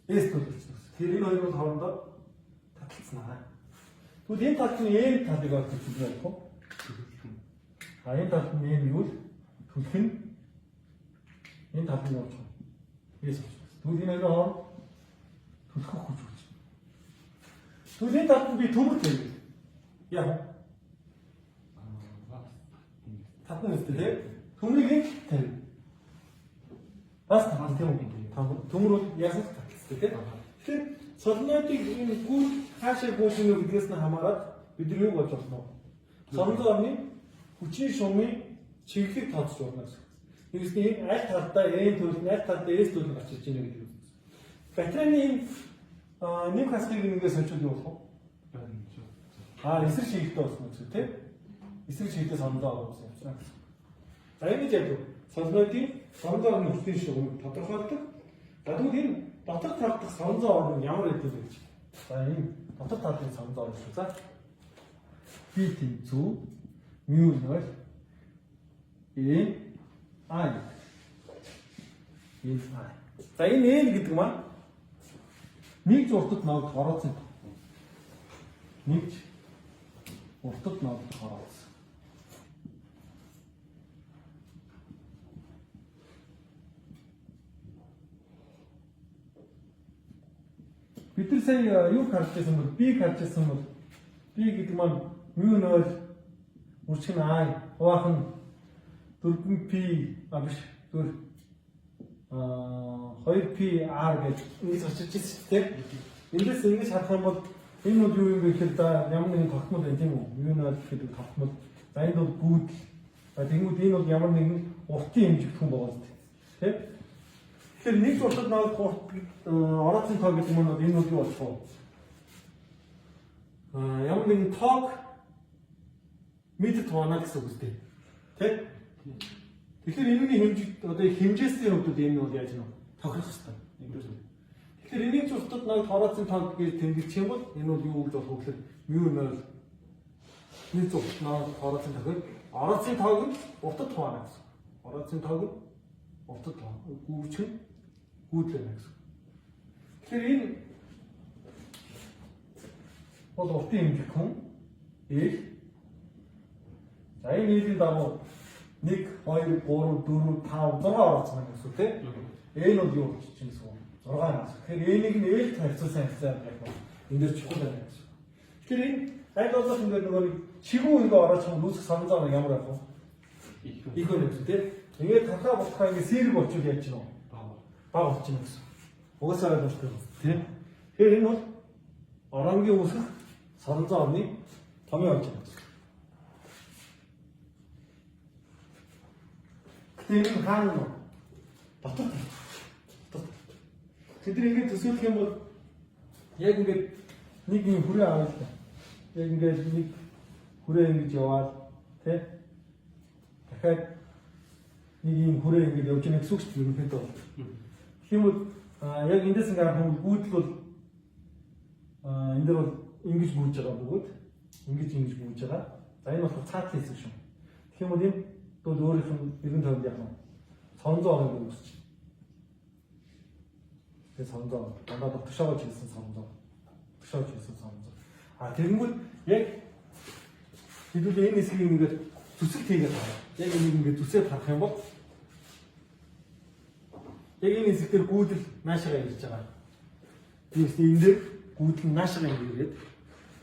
S төлөвлөсөн. Тэр энэ хоёр бол хоорондоо таталцсан аа. Тэгвэл энэ талд нь N талыг олж үзэх байх уу? Энэ талд нь N юу вэ? Төлөх нь энэ талд нь явж байгаа. S болж байна. Тэгвэл энэ хоёр хооронд төлөх хүч үүсэж байна. Тэгвэл энэ талд нь би төмөр тавья. Яг татна үстэй тийм. Төмрийг энэ тавь. Бас татна тийм үү? Төмөр бол яг л таталцдаг тийм. Тэгэхээр солоноидыг энэ гүйл хаашаа гүйжинэ гэдгээс нь хамаарат бид нар юу болж болно вэ? Солонгоо орны хүчний шумын чиглэлийг тооцож болно гэсэн. Нэгсний аль талдаа N төлөв, аль талдаа S төлөв гарч ирж байна гэдэг. Батарейны нэм хасхыг нэгээс очиод юу болох вэ? Эсрэг шийдэлтэй болсон үү тийм. Эсрэг шийдэлтэй сонгоо болсон юм байна. За энэ яг солоноидын сонгоо орны хүчний шумыг тодорхойлдог. Тэгвэл энэ дотор талдах сонгоо орн нь ямар хэдэн вэ? За энэ дотор талын сонгоо орн шүү. За B тэнцүү μ0 A I. За энэ N гэдэг маань нэг зуртад навд хорооцсон. Нэг уртад навд хорооцсон. Бид нар сая юу харж байсан бол B харж байсан бол B гэдэг маань μ0 үрчиг нь I хаваахан 4p биш 2p r гэж ингэж очиж ирсэн шүү дээ. Эндээс ингэж харах юм бол энэ бол юу юм бэ гэхээр да ямар нэгэн тогтмол байна тийм үү? μ0 гэдэг тогтмол. За энэ бол гүйдэл. Тэгмүүд энэ бол ямар нэгэн уртын хэмжигдэхүүн байгаа зү. Тийм. Тэгэхээр нэг уртад навд орооцсон тоо гэдэг нь энэ бол юу болох вэ? Ямар нэгэн тоог метр тоонаа гэсэн үг үстэй. Тийм. Тэгэхээр энэний хэмжиг одоо хэмжээсийн хувьд энэ бол яаж нэ тохирох хэрэгтэй. Тэгэхээр энийг зуртад навд хорооцсон тоог гэж тэмдэглэх юм бол энэ бол юу гэж болох вэ гэхээр μ0 нэг зуртад навд хорооцсон тоог орооцсон тоог нь уртад тоонаа гэсэн. Орооцсон тоог нь уртад тоо гүйчих нь гүйдлээ гэсэн. Тэгэхээр энэ бол уртын хэмжих хүн L. За энэ L-ийн дагуу 1 2 3 4 5 6 орооцсон юм гэсэн тийм. Энэ бол юу гэж чинь гэсэн 6 юм. Тэгэхээр энийг нь L харьцуулсан хязгаар байх бол энэ дэр чухал байна гэсэн. Тэгэхээр энэ аль болох ингээд нөгөө чигүүн ингээ орооцсон нүсэх санзаа ямар байх вэ? Их байх гэсэн тийм. Ингээд тархаа болохоо ингээ сэрэг болчихвол яаж чинь вэ? Баг болчихно гэсэн. Угаасаа ойлгомжтой байна тийм. Тэгэхээр энэ бол оронгийн үсэх санзаа орны томьёо болж байна. Тэр хаана нь дотор. Тэд ингээд төсөөлөх юм бол яг ингээд нэг юм хүрээ аваад л. Яг ингээд нэг хүрээ ингэж яваад тий. Дахиад нэг юм хүрээ ингэж явж байгаа гэсэн үг шүү дээ бол. Гэх юм бол яг эндээс ингээд харах юм гүйдэл бол энэ дээр бол ингэж бүүж байгаа бөгөөд ингэж бүүж байгаа. За энэ бол цаатлын хэсэг шүү. Гэх юм бол энэ бол өөрийнх нь 90% яг нь сонзоо орны үүсч. Тэгээ сонзоо дандаа тушааж хэлсэн сонзоо. Тушааж хэлсэн сонзоо. Тэгэнгүүт яг хэдүүл энэ хэсгийг ингээд зүсэгт хийгээд байна. Яг энийг ингээд зүсээд харах юм бол яг энэ хэсэг дээр гүйдэл наашаа ирж байгаа. Тиймээс энэ дээр гүйдэл наашаа ирээд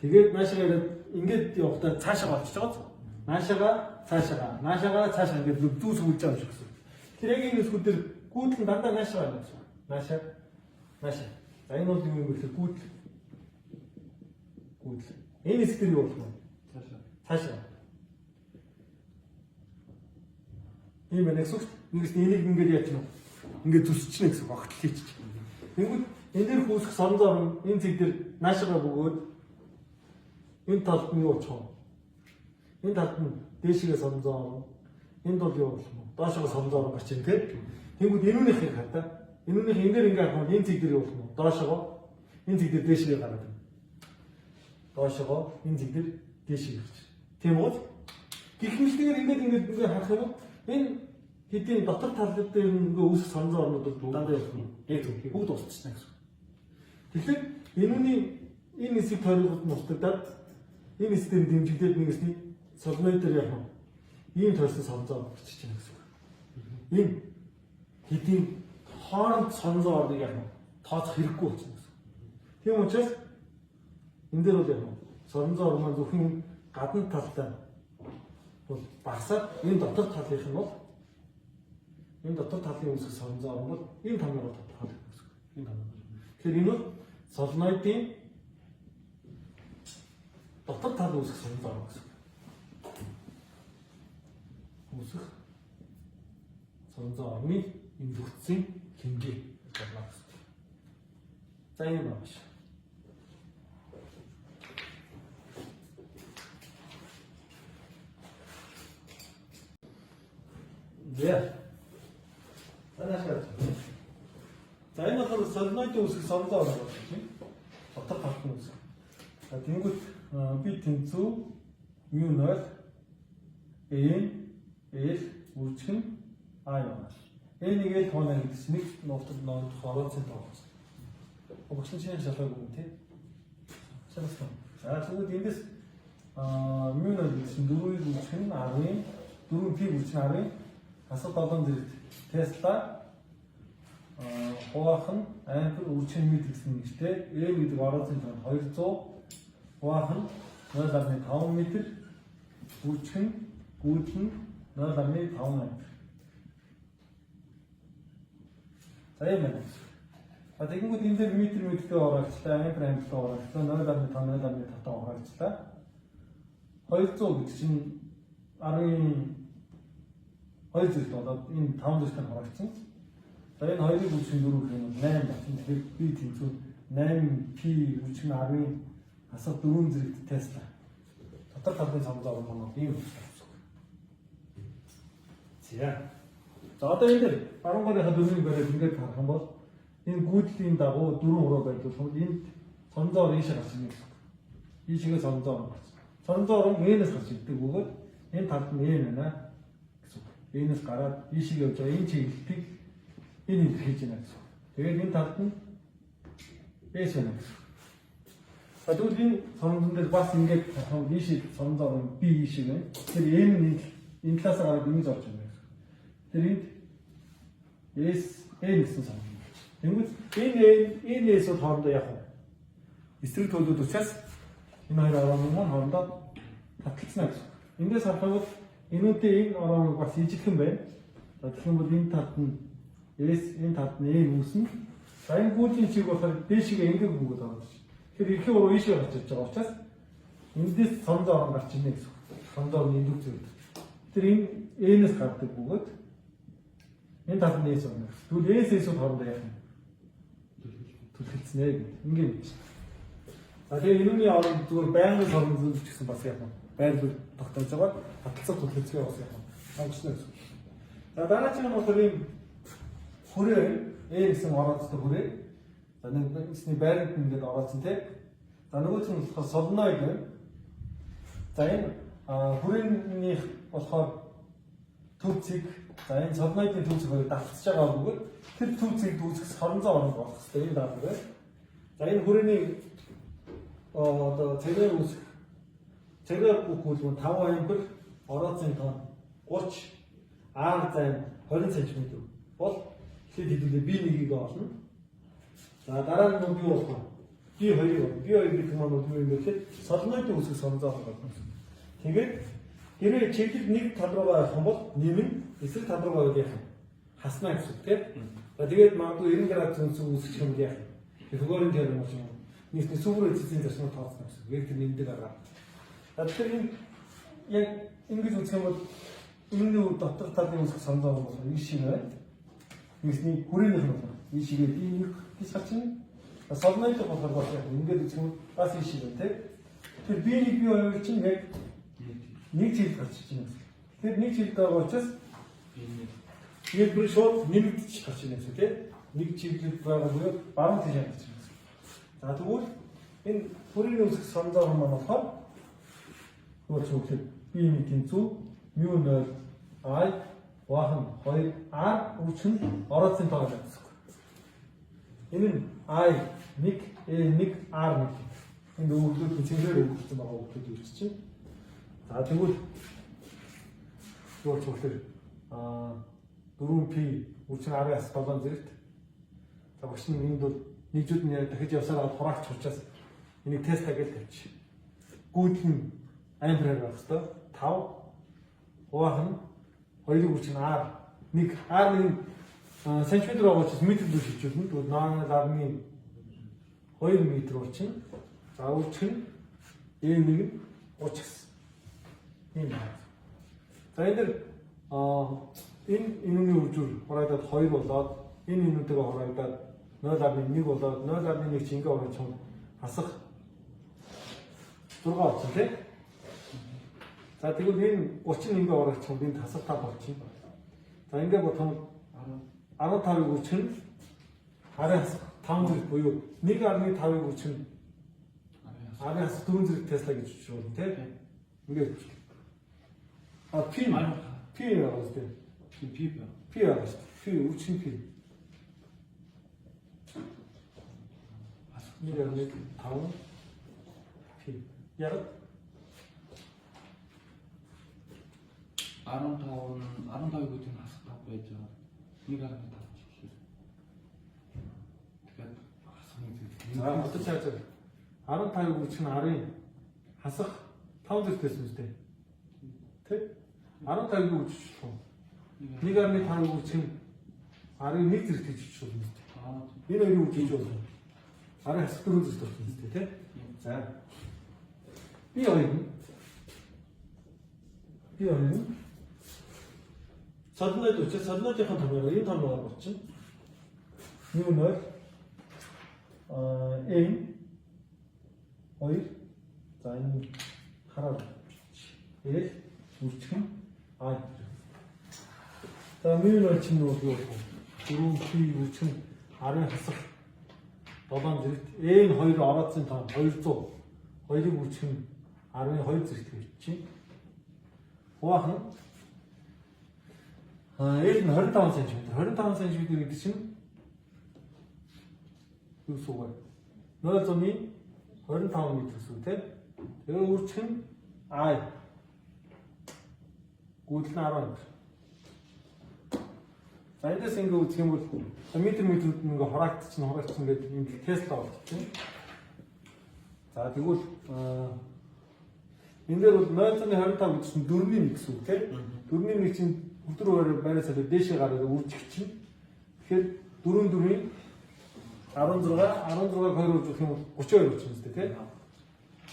тэгээд наашаа ирээд ингээд явахдаа цаашаа болчихж байгаа. Наашаага ингээд зүүс үлж байгаа юм шиг гэсэн. Тэр яг энэ хэсгүүд дээр гүйдэл дандаа наашаа байна гэсэн. Наашаа. За энэ бол юу юм бэ гэхээр гүйдэл. Энэ хэсэг дээр юу болох вэ? Цаашаа. Ийм байна гэсэн. Нэгс энийг ингээд яаж юм? Ингээд зүсчихнэ гэсэн багт хийчих. Тэгвэл энэ дээр хүүсэх сонзоор энэ зэг дээр наашаага бөгөөд энэ талд нь юу очих вэ? Энэ талд нь дээшгээ сонзоо. Энд бол юу болох вэ? Доошоо сонзоо гарч ийн тийм. Тэгвэл энүүнийхийг хатаа. Энүүнийх энэ дээр ингээд харах энэ зэг дээр юу болох вэ? Доошоо энэ зэг дээр дээшгээ гараад байна. Доошоо энэ зэг дээр дээшгээ гарч. Тийм үү? Гэх мэтлэгээр ингээд харах юм бол энэ хэдийн дотор талд дээр ингээ үүсэх сонзоо орнууд дандаа явах. Яг зөв. Бүгд устчихна гэсэн. Тэгэхээр энэ хэсэг тойрогод нь устдаад энэ хэсгээр дэмжигдээд нэг хэсний солиноид дээр явах. Ийм тойрсон сонзоо бичиж байна гэсэн. Энэ хэдийн хооронд сонзоо орныг явах. Тооцох хэрэггүй болчихно гэсэн. Тийм учраас энэ дээр бол явах. Сонзоо орно зөвхөн гадна талтай бол багасаад энэ дотор талынх нь бол энэ дотор талын үүсэх сонзоо орно бол энэ тамгаар тодорхойлох гэсэн. Энэ тамгаар. Тэгэхээр энэ бол солиноидын дотор тал үүсэх сонзоо орно гэсэн. Үүсэх сонзоо орны энэ зүгтсийн хэмжээ болно гэсэн. За энэ байна. Yeah. За энэ бол солиноидын үүсэх сонзоо орно гэж дотор талд нь үүсэх. За тэнгуут би тэнцүү μ0 L үржих нь I байна. N-ийг тооноо гэсэн нэг нуутад нууц хорооцсон тоолсон. Огцон чинь шалгаагүй юм тий. Шалгасан. За тэгвэл эндээс μ0 гэсэн 4-ийг үржих нь 10, 4-ийг үржих нь 10. Асуу 7 зэрэг Tesla хуваахан ампер үржих нь гэсэн нэртэй L гэдэг орооцсон тоон 200 хуваахан 0.5 м үржих нь гүйд нь 0.5 ампер. За юм байна. А тэгэнгүүт энэ дээр метртэй ороочлаа, ампертэй ороочлаа 0.5 ороочлаа. 200 гэдэг чинь 2 зэрэг болоод энэ 5 зэрэг харагдсан. За энэ хоёрыг үүсгэн 4 гэх юм 8 болсон. Тэгэхээр би тэнцүү 8 p үүсгэн 10-ын асар 4 зэрэг Tesla. Дотор талын сонзоо орно ийм үүсгэн. За одоо энэ дээр 13-ийнхаа дөрвийг бариад ингээд харах юм бол энэ гүйдлийн дагуу 4 уруу байлуулах энд сонзоо ийшээ гарч ирнэ гэсэн. Ийшээ сонзоо орно. Сонзоо орно N-ээс гарч ирдэг бөгөөд энэ талд нь N байна. Энэс гараад ийшээ явж байгаа энэ чиглэлийг энэ хийж байна гэсэн. Тэгээд энэ талд нь S байна гэсэн. А тэгвэл энэ сонзон дээр бас ингээд ийшээ сонзоо орно B ийшээ байна. Тэгэхээр N энэ талаас гараад ингэж орж байна гэсэн. Тэр энд S N гэсэн сонзон. Тэгвэл энэ S бол хоорондоо яг эсрэг төлөвүүд учраас энэ хоёр орооны хоорондоо татгалцсан гэсэн. Эндээс харах бол энүүдийн энэ ороог бас ижигхэн байна. За тэгэх юм бол энэ талд нь S, энэ талд нь N үүснэ. За энэ гүйдлийн чиг болохоор дээшгээ ингээд хөнгөд байгаа шүү. Тэгэхээр эрхийн уруу ийшээ гарч ирж байгаа учраас эндээс сонзоо орон гарч ирнэ гэсэн. Сонзоо нь эндүү зүйл. Тэр энэ N-ээс гардаг бөгөөд энэ талд нь S орно. Тэгвэл S-ээс хоорондоо яах юм? Түлхэлцнэ гэх. Ингээд байна. За тэгээ энүүний оронд зүгээр байнгын сонзоо гэсэн бас яах юм? Байрлал тогтоож байгаа таталцах төлөвлөгөө бас яах вэ? Сонгосноо гэсэн. За дараагийн нь болохоор ийм хүрээ гэсэн орооцтой хүрээ. За нэг эсний байрлалд ингээд орооцсон тий. За нөгөөч нь болохоор солиноид байна. За энэ хүрээнийх болохоор төвцийг за энэ солиноидын төвцийг хоёр давтаж байгаа бөгөөд тэр төвцийг үүсгэх соронзоо орно болох хэрэгтэй энэ даалгавар байна. За энэ хүрээний одоо цэгээр үүсгэх цэгээр бүхэл 5 ампер орооцсон тоон 30 R зайн 20 см бол хэд хэдүүлээ B1-ийг олно. За дараа нь юу болох вэ? B2 гэдэг маань юу юм бэ гэхээр солиноидын үүсгэх сонзоо болно. Тэгээд хэрэг чиглэл нэг тал руугаа явах юм бол нэмэн эсрэг тал руугаа явах юм. Хаснаа гэсэн үг тийм. За тэгээд магадгүй 90 градус өнцөг үүсгэх юм яах юм. Хөгөөрийн дээр юм шиг нийтний сүврээ эцсийн зарчмыг тооцно гэсэн. Вектор нэмдэг арга. За тэгэхээр энэ яг ингэж үзэх юм бол энэ дотор талын үүсгэх сонзоо бол нэг шиг байна. Нэгсний хүрээнийх нь байна. Энэ шигээ би нэг тийш хачин. Солиноид болохоор бас яг ингэж үзэх юм бас энэ шиг байна тийм. Тэгэхээр B1 B2 чинь яг нэг чиглэл гарч иж байна. Тэгэхээр нэг чиглэл байгаа учраас яг бүр шууд нэмэгдэж гарч ирнэ гэсэн тийм. Нэг чиглэл байгаа буюу баруун тийш гарч ирнэ. За тэгвэл энэ хүрээний үүсгэх сонзоо маань болохоор өөрөөр хэлбэл B1 тэнцүү μ0 I 와한 거의 R 우측 어라친 더 가졌어. 이는 I 닉 닉 R 닉. 근데 우리도 그 친구를 그때 막 어떻게 있지? 자, 그리고 저것들 누른 P 우측 R에서 더 던질 때. 자, 혹시 님도 니주드냐 되게 없어라 돌아 줬잖아. 이니 테스트하게 됐지. 고튼 아이브레라 했어. 타오 와한 거의 우측 R 닉 R는 센티미터라고 해서 미터도 있죠. 또 나는 다음에 거의 미터 오친 자 우측 1mm 오쳤어. 이 말. 자 얘들 이놈이 우줄 호라이다 더이로 나 이놈 때가 호라이다 너 다음에 니고다 너 다음에 니 진가 오늘 좀 봤어. 들어가 없는데. 자, 그리고 닌 오친인가 오라 좀 다섯 타 봤지. 자, 이제 보통 아노 타위 우친 아래에서 다음으로 보여. 네가 아니 타위 우친 아래에서 두분들이 테스트하게 주죠. 돼? 이게 P라고 했을 때 P라고 했을 때 P 우친 P. 네가 아니 다음 P. 야. 아름다운 것좀 하서 갖고 있죠. 네가 하는 다 지키. 자, 어떻게 하죠? 아름다운 우친 아래 하서 타운드 됐을 때. 돼? 아름다운 우친 네가 하는 타운 우친 아래 밑에 이렇게 주죠. 얘는 이렇게 주죠. 아래 하서 떨어질 수 없을 때. 자, 이 어린 Suddenly to suddenly kan thamera in thamera bachchin numer aim oil zain harar el 우측 아 다음에 친구 그 두루 피 우측 아래 했어 너만 aim 허이를 알았진 다 벌써 허이 우측 아래 허이 이렇게 있지 와한 얘는 25cm. 25cm гэдэг чинь юу вэ? 0.25 м гэсэн тийм. Тэгээ үрчх нь I. Гүйтэл нь 10 м. За эндээс ингэ үзэх юм бол метр ингээ хураагдчихсан гэдэг ингэ Тесла байна тийм. За тэгвэл энэ дээр бол 0.25 гэсэн 4-ийн 1 гэсэн үг тийм. 4-ийн 1 чинь өдрөөр байраас дээшээ гараад үржих чинь. Тэгэхээр 4-4-ийн 16 2 үзэх юм бол 32 болчихно үстэй тийм.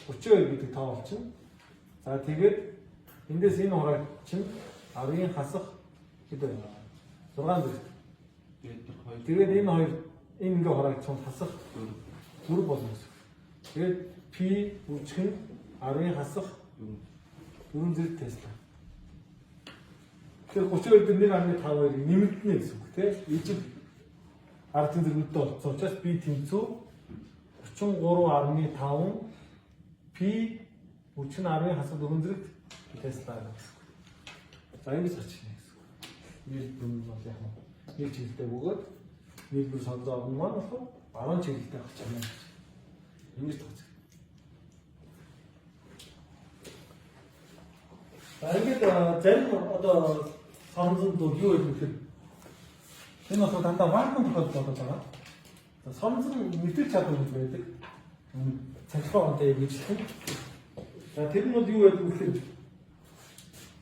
32 гэдэг тоо болчихно. За тэгээд эндээс энэ хураг чинь 10-ийн хасах хэд вэ? 6 дэх. Тэгээд энэ хоёр энэ ингээ хураг чинь хасах 4 болно гэсэн. Тэгээд P үржих нь 10-ийн хасах 4 зэрэг Тесла. Тэгэхээр 32.1.5-ыг нэмэгдэнэ гэсэн үг тийм. Ижил ардын зэрэгтэй болсон учраас B тэнцүү 33.5 P үчин 10-ийн хасах 4 зэрэг Тесла гэсэн үг. За ингэж очихно гэсэн үг. Нийлбэр нь бол яг нэг чиглэлтэй бөгөөд нийлбэр сонзоо авах маань болохоор 10 чиглэлтэй авах юм. Ингэж тооцоо. ингээд зарим одоо 섬зонд юу гэдэг вэ? Энэ бас дандаа вакуум тохиолдол болоод байгаа. 섬зон мэдэрч чадвар гэж байдаг. Цахилгаантай мэдлэг. За тэр нь бол юу гэдэг вэ гэхээр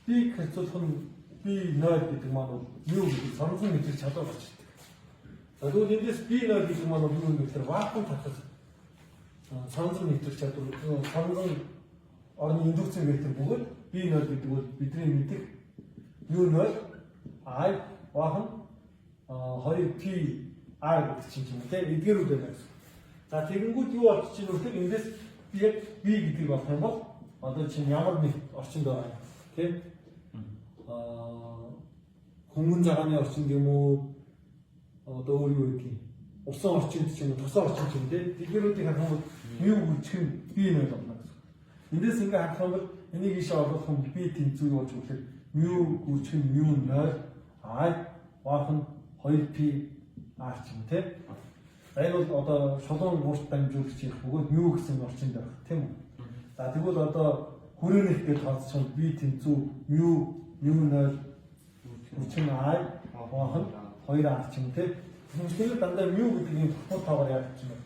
би хэцүүлэх нь би 0 гэдэг маань юу гэдэг 섬зон мэдэрч чадвар болж байна. За тэгвэл эндээс би 0 гэдэг маань юу вэ гэхээр вакуум татах 섬зон мэдэрч чадвар 섬зон орны индукцийн вектор бөгөөд би 0 гэдэг бол бидний мэдих юу 0 I 와한 2P R гэдэг чинь юм тийм эдгээрүүд байна гэсэн. За тэгэнгүүт юу болчих чинь вэ? Эндээс B гэдэг болох юм бол одоо чинь ямар нэг орчинд байгаа юм тийм хөнгөн цагааны орчинд юм уу одоо өөр юу гэдэг усан орчинд чинь тусаа орчинд чинь тийм эдгээрүүдийг харах юм бол юу үчих нь B нэр болно гэсэн. Эндээс ингээ харах юм бол энийг ийшээ оруулах юм B тэнцүү болж өгөхөөр μ үчих нь μ 0 I маах нь 2p r ч юм тий. За энэ бол одоо шулуун уурт дамжуулагч их бөгөөд μ гэсэн орчинд байх тийм үү. За тэгвэл одоо хүрээний ихтэй тооцох b тэнцүү μ0 хүчин I маах нь 2r ч юм тий. Тэгэхээр дандаа μ гэдэг нь тогтмол тоогоор яах юм бэ?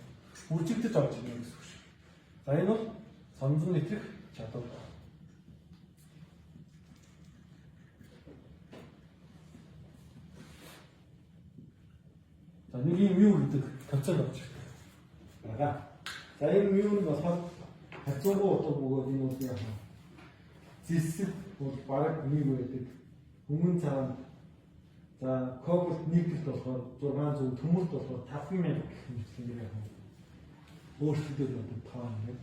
Үржигдэж орж ирнэ гэсэн үг шүү. За энэ бол сонзон нэтрэх чадвар. За нэг юм юу гэдэг концепт авч ирдэг. Бага. За энэ юу нь болохоор хацуугуу утга бөгөөд энэ бол яах вэ? Зэсэг бол бараг нэг байдаг. Өмнө цагаан за кобальт никелд болохоор 600, төмөрт болохоор 5000 гэх мэт юм яах вэ? Өөрчлөлтөд одоо тоо нэг.